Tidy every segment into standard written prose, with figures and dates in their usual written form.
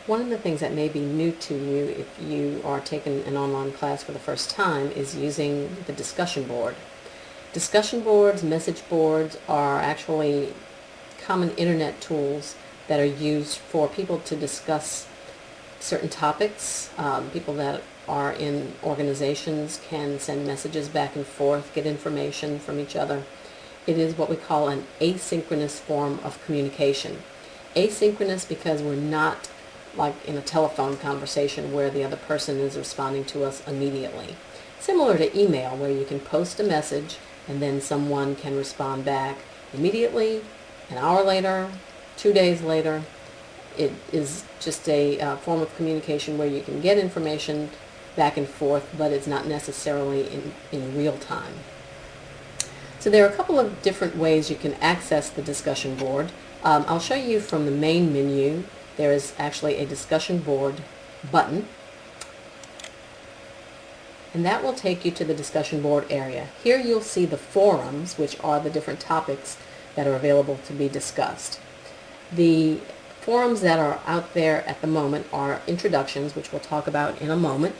One of the things that may be new to you if you are taking an online class for the first time is using the discussion board. Discussion boards, message boards are actually common internet tools that are used for people to discuss certain topics. People that are in organizations can send messages back and forth, get information from each other. It is what we call an asynchronous form of communication. Asynchronous because we're not like in a telephone conversation where the other person is responding to us immediately. Similar to email, where you can post a message and then someone can respond back immediately, an hour later, 2 days later. It is just a form of communication where you can get information back and forth, but it's not necessarily in real time. So there are a couple of different ways you can access the discussion board. I'll show you from the main menu. There is actually a discussion board button, and that will take you to the discussion board area. Here you'll see the forums, which are the different topics that are available to be discussed. The forums that are out there at the moment are introductions, which we'll talk about in a moment,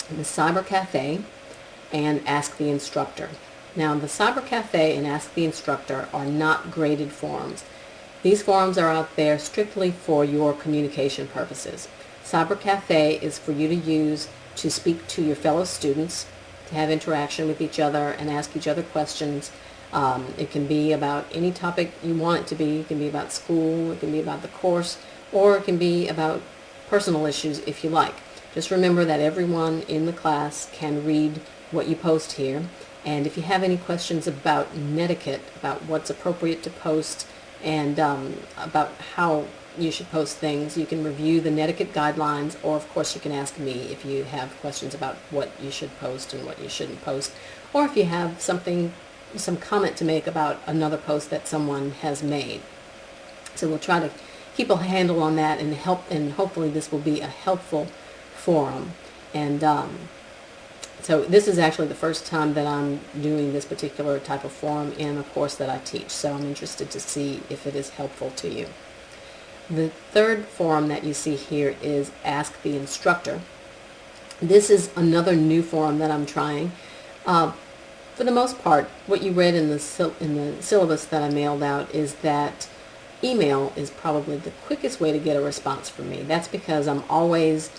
the Cyber Cafe, and Ask the Instructor. Now, the Cyber Cafe and Ask the Instructor are not graded forums. These forums are out there strictly for your communication purposes. Cyber Cafe is for you to use to speak to your fellow students, to have interaction with each other and ask each other questions. It can be about any topic you want it to be. It can be about school, it can be about the course, or it can be about personal issues if you like. Just remember that everyone in the class can read what you post here, and if you have any questions about netiquette, about what's appropriate to post, and about how you should post things, you can review the netiquette guidelines, or of course you can ask me if you have questions about what you should post and what you shouldn't post, or if you have some comment to make about another post that someone has made. So we'll try to keep a handle on that and hopefully this will be a helpful forum. And so this is actually the first time that I'm doing this particular type of forum in a course that I teach, so I'm interested to see if it is helpful to you. The third forum that you see here is Ask the Instructor. This is another new forum that I'm trying. For the most part, what you read in the syllabus that I mailed out is that email is probably the quickest way to get a response from me. That's because I'm always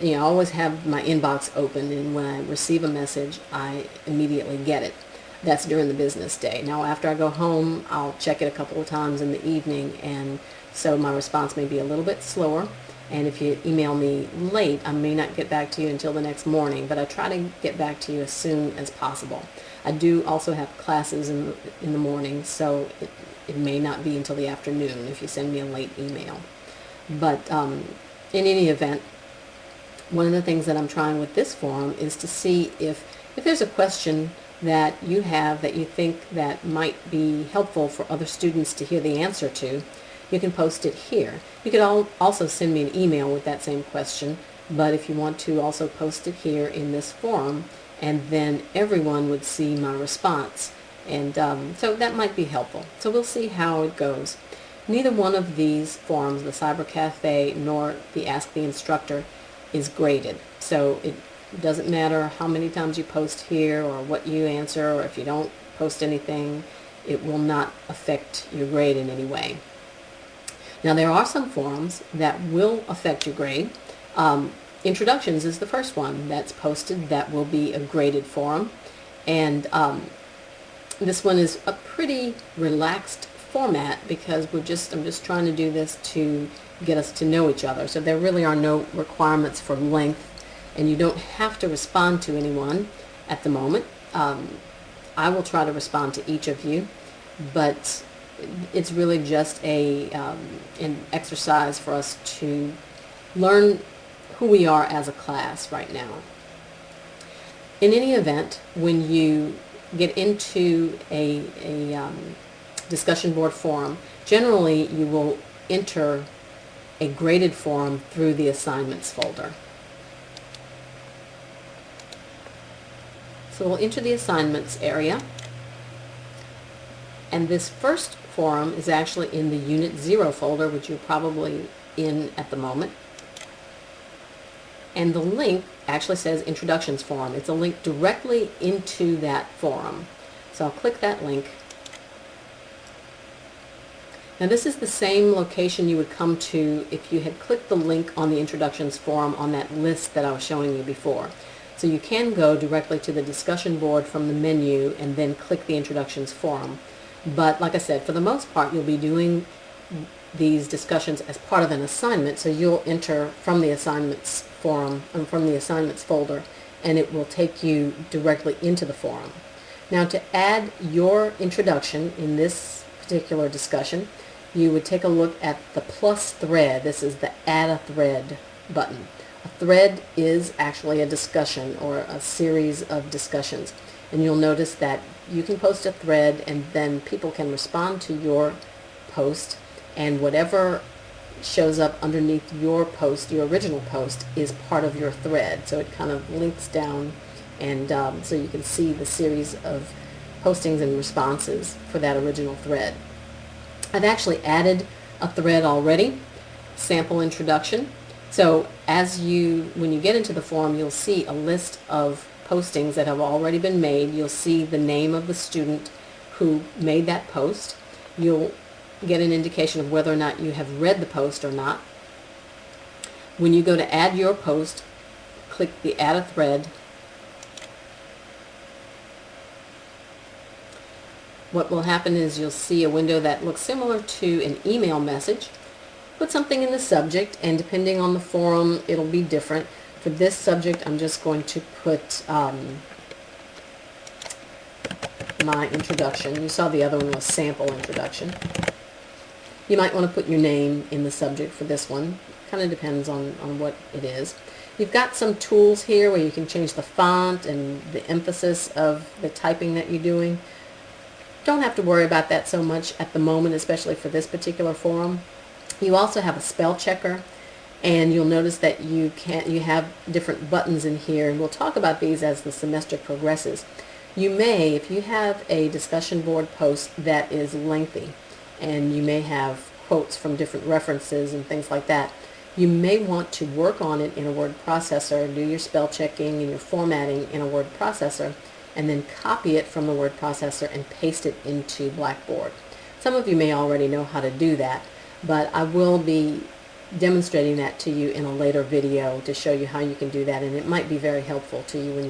I always have my inbox open, and when I receive a message, I immediately get it. That's during the business day. Now, after I go home, I'll check it a couple of times in the evening, and so my response may be a little bit slower. And if you email me late, I may not get back to you until the next morning, but I try to get back to you as soon as possible. I do also have classes in the morning, so it may not be until the afternoon if you send me a late email. But in any event, one of the things that I'm trying with this forum is to see if there's a question that you have that you think that might be helpful for other students to hear the answer to. You can post it here. You could also send me an email with that same question, but if you want to also post it here in this forum, and then everyone would see my response. And so that might be helpful. So we'll see how it goes. Neither one of these forums, the Cyber Cafe nor the Ask the Instructor, is graded. So it doesn't matter how many times you post here or what you answer, or if you don't post anything, it will not affect your grade in any way. Now, there are some forums that will affect your grade. Introductions is the first one that's posted that will be a graded forum, and this one is a pretty relaxed format because I'm just trying to do this to get us to know each other. So there really are no requirements for length, and you don't have to respond to anyone at the moment. I will try to respond to each of you, but it's really just an exercise for us to learn who we are as a class right now. In any event, when you get into a discussion board forum, generally you will enter a graded forum through the assignments folder. So we'll enter the assignments area, and this first forum is actually in the Unit 0 folder, which you're probably in at the moment. And the link actually says Introductions Forum. It's a link directly into that forum. So I'll click that link. Now this is the same location you would come to if you had clicked the link on the Introductions Forum on that list that I was showing you before. So you can go directly to the discussion board from the menu and then click the Introductions Forum. But like I said, for the most part, you'll be doing these discussions as part of an assignment, so you'll enter from the assignments forum and from the assignments folder, and it will take you directly into the forum. Now to add your introduction in this particular discussion, you would take a look at the plus thread. This is the Add a Thread button. A thread is actually a discussion or a series of discussions, and you'll notice that you can post a thread and then people can respond to your post, and whatever shows up underneath your post, your original post, is part of your thread. So it kind of links down, and so you can see the series of postings and responses for that original thread. I've actually added a thread already, sample introduction. So when you get into the forum, you'll see a list of postings that have already been made. You'll see the name of the student who made that post. You'll get an indication of whether or not you have read the post or not. When you go to add your post, click the Add a Thread. What will happen is you'll see a window that looks similar to an email message. Put something in the subject, and depending on the forum, it'll be different. For this subject, I'm just going to put my introduction. You saw the other one was sample introduction. You might want to put your name in the subject for this one. Kind of depends on what it is. You've got some tools here where you can change the font and the emphasis of the typing that you're doing. Don't have to worry about that so much at the moment, especially for this particular forum. You also have a spell checker, and you'll notice that you have different buttons in here, and we'll talk about these as the semester progresses. You may, if you have a discussion board post that is lengthy, and you may have quotes from different references and things like that, you may want to work on it in a word processor, do your spell checking and your formatting in a word processor, and then copy it from the word processor and paste it into Blackboard. Some of you may already know how to do that, but I will be demonstrating that to you in a later video to show you how you can do that, and it might be very helpful to you when you